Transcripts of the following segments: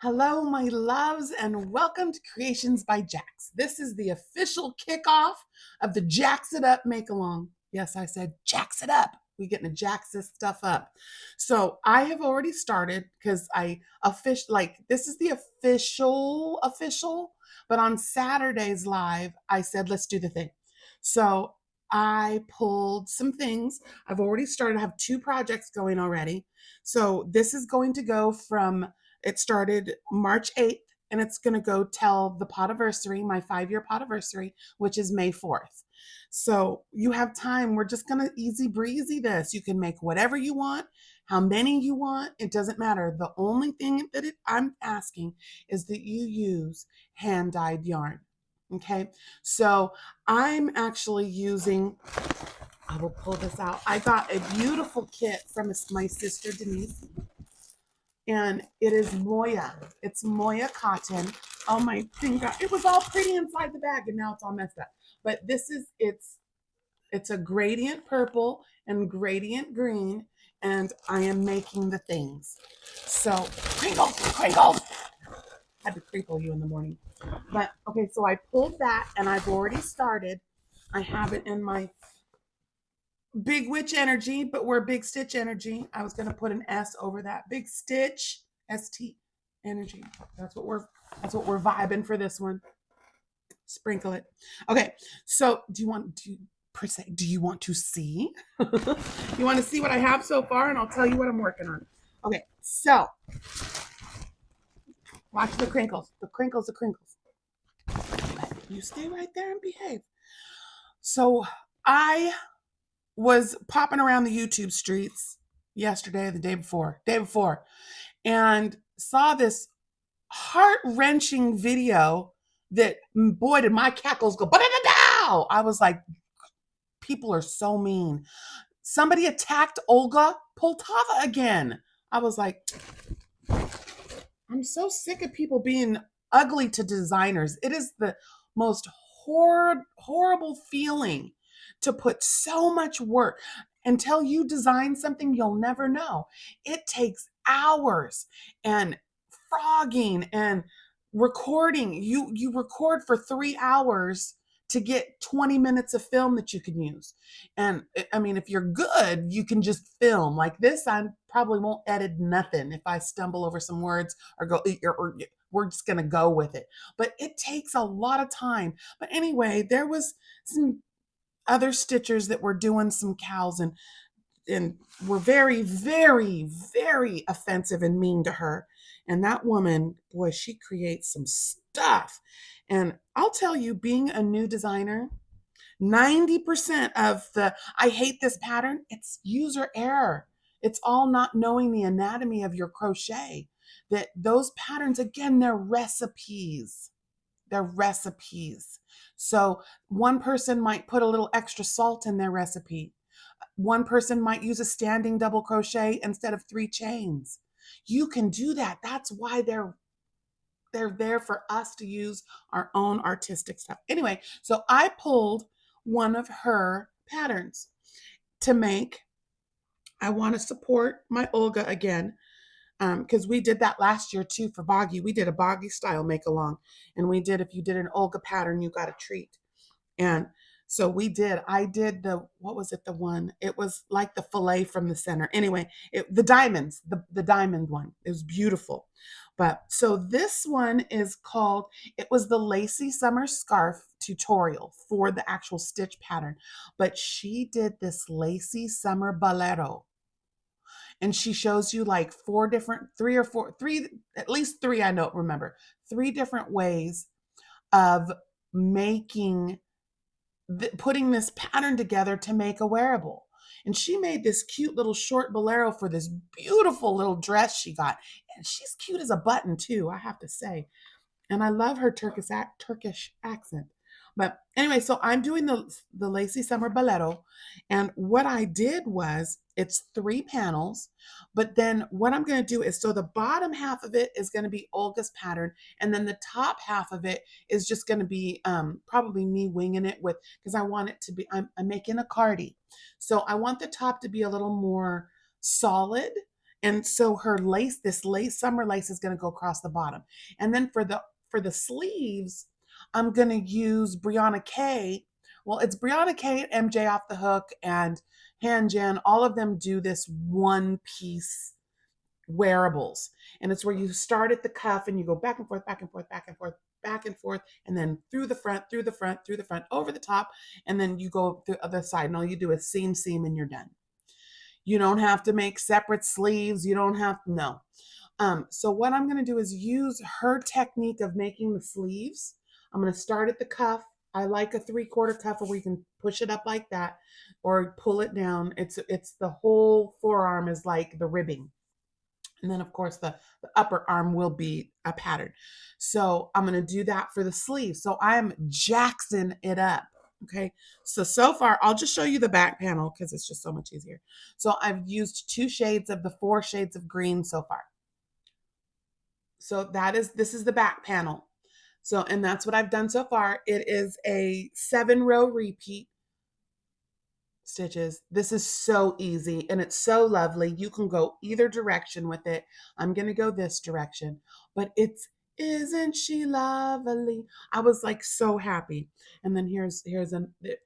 Hello, my loves, and welcome to Creations by Jax. This is the official kickoff of the Jaxed Up make along. Yes, I said Jax it up. We getting to jax this stuff up. So I have already started because this is the official, but on Saturday's live, I said let's do the thing. So I pulled some things. I've already started. I have two projects going already. So this is going to go from it started March 8th, and it's going to go till the podiversary, my 5-year podiversary, which is May 4th. So you have time. We're just going to easy breezy this. You can make whatever you want, how many you want. It doesn't matter. The only thing that I'm asking is that you use hand dyed yarn. Okay. So I'm actually using, I will pull this out. I got a beautiful kit from my sister Denise, and it is Moya. It's Moya cotton. Oh my finger! It was all pretty inside the bag, and now it's all messed up. But this is it's a gradient purple and gradient green, and I am making the things. So crinkle, crinkle. Had to crinkle you in the morning. But okay, so I pulled that, and I've already started. I have it in my Big Witch energy, but we're Big Stitch energy. I was gonna put an S over that. Big Stitch, ST energy. That's what we're vibing for this one. Sprinkle it. Okay, so do you want to see? You want to see what I have so far, and I'll tell you what I'm working on. Okay, so watch the crinkles. The crinkles, the crinkles. You stay right there and behave. So I was popping around the YouTube streets yesterday, or the day before, and saw this heart-wrenching video that, boy, did my cackles go, ba-da-da-dow! I was like, people are so mean. Somebody attacked Olga Poltava again. I was like, I'm so sick of people being ugly to designers. It is the most horrible feeling to put so much work. Until you design something, you'll never know. It takes hours and frogging and recording. You record for 3 hours to get 20 minutes of film that you can use. And I mean, if you're good, you can just film like this. I probably won't edit nothing if I stumble over some words or go, or we're just going to go with it. But it takes a lot of time. But anyway, there was some other stitchers that were doing some cows, and were very, very, very offensive and mean to her. And that woman, boy, she creates some stuff. And I'll tell you, being a new designer, 90% of the I hate this pattern, it's user error. It's all not knowing the anatomy of your crochet. That those patterns, again, they're recipes. They're recipes. So one person might put a little extra salt in their recipe. One person might use a standing double crochet instead of 3 chains. You can do that. That's why they're there for us to use our own artistic stuff. Anyway, so I pulled one of her patterns to make. I want to support my Olga again, because we did that last year too for Boggy. We did a Boggy style make along, and if you did an Olga pattern, you got a treat. And so I did what was it? The one, it was like the fillet from the center. Anyway, the diamonds, the diamond one. It was beautiful. But so this one it was the Lacy Summer Scarf tutorial for the actual stitch pattern. But she did this Lacy Summer Bolero. And she shows you like at least three, I don't remember, 3 different ways of making putting this pattern together to make a wearable. And she made this cute little short bolero for this beautiful little dress she got. And she's cute as a button too, I have to say. And I love her Turkish accent. But anyway, so I'm doing the Lacy Summer Bolero. And what I did was, it's 3 panels. But then what I'm going to do is, so the bottom half of it is going to be Olga's pattern. And then the top half of it is just going to be probably me winging it because I want it to be, I'm making a cardi. So I want the top to be a little more solid And so her lace, this lace, summer lace is going to go across the bottom. And then for the sleeves, I'm going to use Brianna K. Well, it's Brianna K, MJ Off the Hook, and Han Jan. All of them do this one piece wearables. And it's where you start at the cuff and you go back and forth, back and forth, back and forth, back and forth, and then through the front, through the front, through the front, over the top, and then you go through the other side. And all you do is seam, seam, and you're done. You don't have to make separate sleeves. You don't have to, no. So what I'm going to do is use her technique of making the sleeves. I'm going to start at the cuff. I like a 3/4 cuff where you can push it up like that or pull it down. It's the whole forearm is like the ribbing. And then of course the upper arm will be a pattern. So I'm going to do that for the sleeve. So I'm jaxing it up. Okay. So far I'll just show you the back panel because it's just so much easier. So I've used 2 shades of the 4 shades of green so far. So this is the back panel. So, and that's what I've done so far. It is a 7-row repeat stitches. This is so easy and it's so lovely. You can go either direction with it. I'm going to go this direction, but isn't she lovely? I was like so happy. And then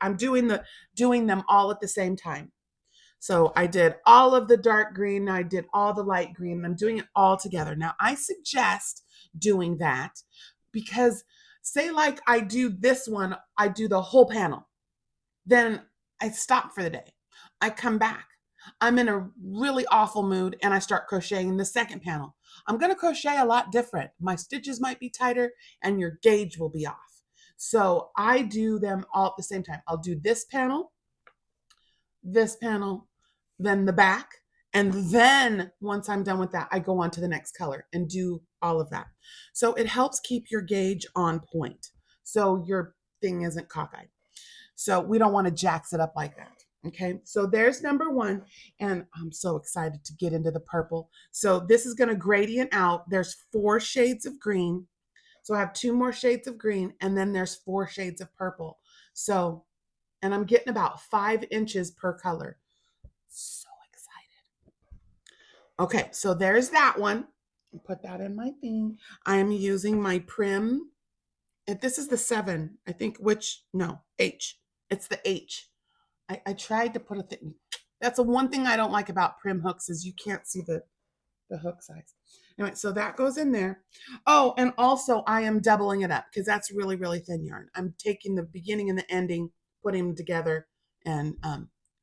I'm doing them all at the same time. So I did all of the dark green. I did all the light green. I'm doing it all together. Now I suggest doing that because say like I do this one, I do the whole panel. Then I stop for the day. I come back. I'm in a really awful mood and I start crocheting the second panel. I'm going to crochet a lot different. My stitches might be tighter and your gauge will be off. So I do them all at the same time. I'll do this panel, then the back. And then once I'm done with that, I go on to the next color and do all of that. So it helps keep your gauge on point. So your thing isn't cockeyed. So we don't want to jax it up like that. Okay, so there's number 1. And I'm so excited to get into the purple. So this is going to gradient out. There's 4 shades of green. So I have 2 more shades of green and then there's 4 shades of purple. So, and I'm getting about 5 inches per color. So excited. Okay, so there's that one. Put that in my thing. I am using my Prim. This is the 7, I think, H. It's the H. I tried to put a thing. That's the one thing I don't like about Prim hooks is you can't see the hook size. Anyway, so that goes in there. Oh, and also I am doubling it up because that's really, really thin yarn. I'm taking the beginning and the ending, putting them together and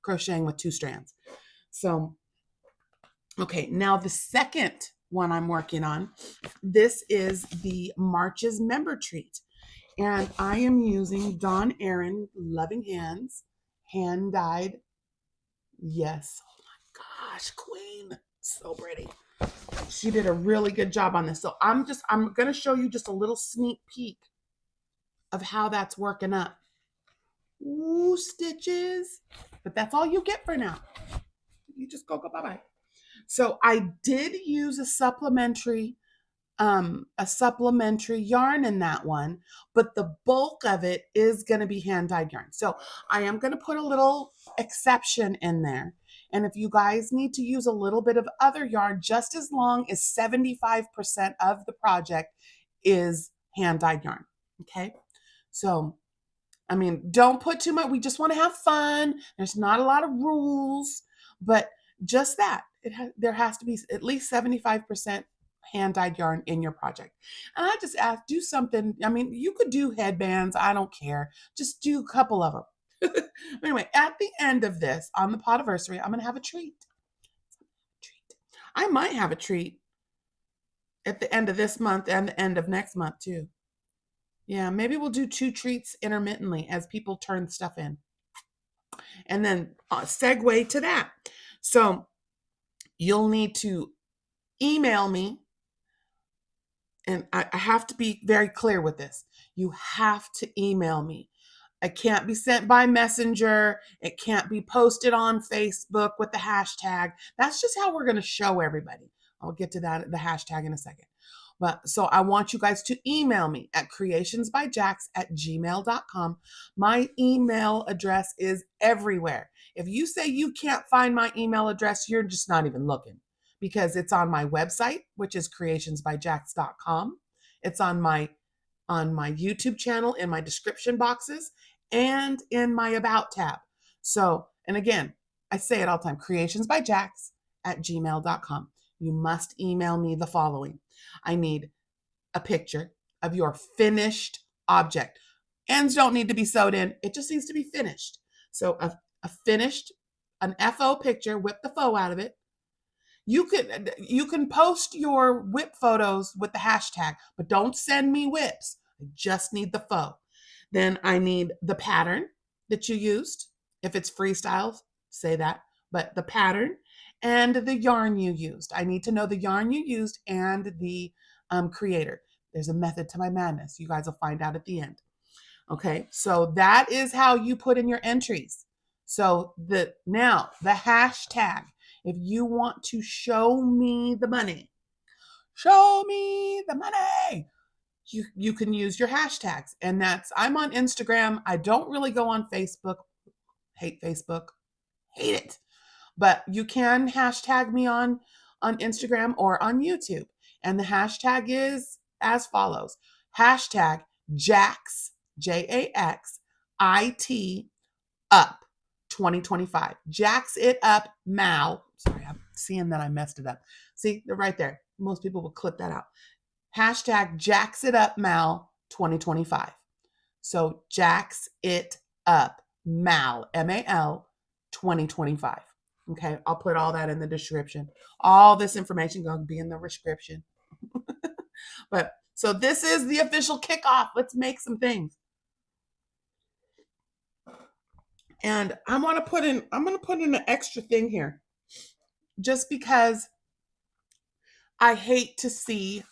crocheting with 2 strands. So, okay, now the second one I'm working on, this is the March's Member Treat. And I am using Dawn Aaron Loving Hands, hand dyed. Yes. Oh my gosh, queen. So pretty. She did a really good job on this. So I'm going to show you just a little sneak peek of how that's working up. Ooh, stitches. But that's all you get for now. You just go bye-bye. So I did use a supplementary yarn in that one, but the bulk of it is going to be hand dyed yarn. So I am going to put a little exception in there. And if you guys need to use a little bit of other yarn, just as long as 75% of the project is hand dyed yarn. Okay. So, I mean, don't put too much. We just want to have fun. There's not a lot of rules, but just that there has to be at least 75% hand-dyed yarn in your project. And I just asked, do something. I mean, you could do headbands. I don't care. Just do a couple of them. Anyway, at the end of this, on the Podiversary, I'm going to have a treat. I might have a treat at the end of this month and the end of next month too. Yeah, maybe we'll do 2 treats intermittently as people turn stuff in. And then segue to that. So you'll need to email me. And I have to be very clear with this. You have to email me. It can't be sent by messenger. It can't be posted on Facebook with the hashtag. That's just how we're going to show everybody. I'll get to that, the hashtag in a second. But so I want you guys to email me at creationsbyjax@gmail.com. My email address is everywhere. If you say you can't find my email address, you're just not even looking because it's on my website, which is creationsbyjaxed.com. It's on my YouTube channel, in my description boxes, and in my About tab. So, and again, I say it all the time, creationsbyjax@gmail.com. You must email me the following. I need a picture of your finished object. Ends don't need to be sewed in. It just needs to be finished. So a finished, an FO picture, whip the faux out of it. You can post your whip photos with the hashtag, but don't send me whips. I just need the faux. Then I need the pattern that you used. If it's freestyle, say that. But the pattern and the yarn you used. I need to know the yarn you used and the creator. There's a method to my madness. You guys will find out at the end. Okay, so that is how you put in your entries. So now the hashtag, if you want to show me the money, you can use your hashtags. And I'm on Instagram. I don't really go on Facebook. Hate Facebook. Hate it. But you can hashtag me on Instagram or on YouTube. And the hashtag is as follows. Hashtag Jaxed, JAXIT up 2025. Jax it up, Mal. Sorry, I'm seeing that I messed it up. See, they're right there. Most people will clip that out. Hashtag Jax it up, Mal 2025. So Jax it up, Mal, MAL 2025. Okay, I'll put all that in the description. All this information going to be in the description. But so this is the official kickoff. Let's make some things. And I'm going to put in an extra thing here just because I hate to see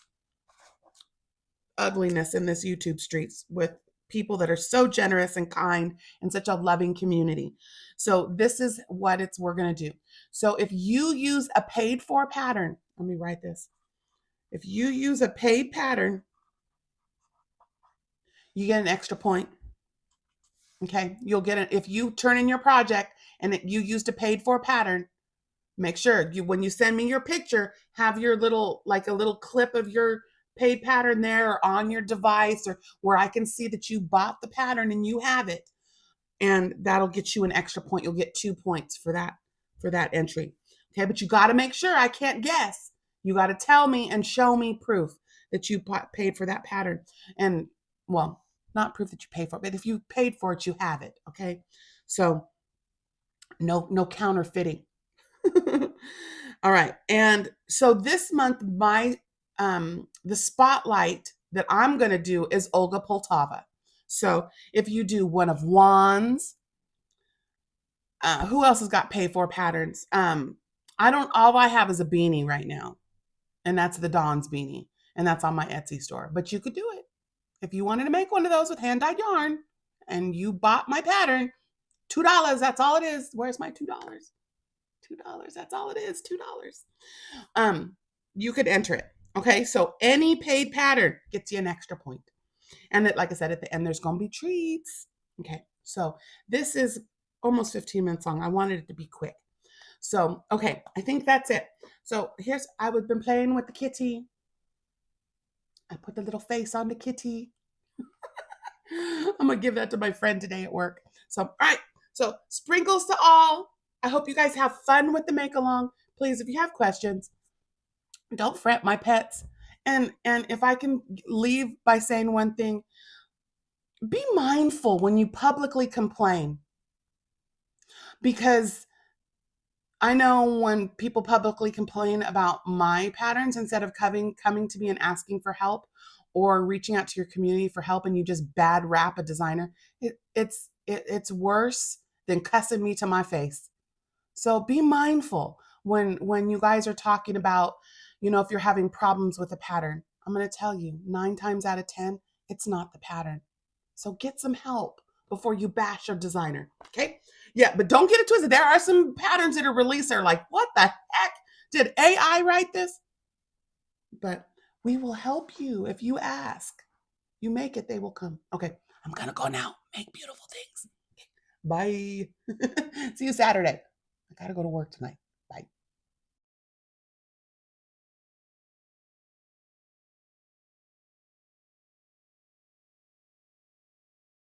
ugliness in this YouTube streets with people that are so generous and kind and such a loving community. So this is what we're going to do. So if you use a paid for pattern, let me write this. If you use a paid pattern, you get an extra point. Okay. You'll get it. If you turn in your project and you used a paid for pattern, make sure when you send me your picture, have your a little clip of your paid pattern there or on your device, or where I can see that you bought the pattern and you have it. And that'll get you an extra point. You'll get 2 points for that entry. Okay, but you got to make sure I can't guess. You got to tell me and show me proof that you paid for that pattern. And well, not proof that you paid for it, but if you paid for it, you have it. Okay, so no counterfeiting. All right, and so this month the spotlight that I'm going to do is Olga Poltava. So if you do one of Juan's, who else has got pay for patterns? All I have is a beanie right now, and that's the Dawn's beanie, and that's on my Etsy store. But you could do it if you wanted to make one of those with hand-dyed yarn, and you bought my pattern. $2. That's all it is. Where's my $2? $2. That's all it is. $2. You could enter it. Okay, so any paid pattern gets you an extra point. And that, like I said, at the end, there's going to be treats. Okay, so this is almost 15 minutes long. I wanted it to be quick. So, okay, I think that's it. So I've been playing with the kitty. I put the little face on the kitty. I'm going to give that to my friend today at work. So, all right, so sprinkles to all. I hope you guys have fun with the make-along. Please, if you have questions, don't fret, my pets. And if I can leave by saying one thing, be mindful when you publicly complain. Because I know when people publicly complain about my patterns, instead of coming to me and asking for help or reaching out to your community for help, and you just bad rap a designer, it's worse than cussing me to my face. So be mindful when you guys are talking about, if you're having problems with a pattern. I'm going to tell you, 9 times out of 10, it's not the pattern. So get some help before you bash your designer. Okay? Yeah, but don't get it twisted. There are some patterns that are released that are like, what the heck? Did AI write this? But we will help you if you ask. You make it, they will come. Okay, I'm going to go now. Make beautiful things. Bye. See you Saturday. I got to go to work tonight.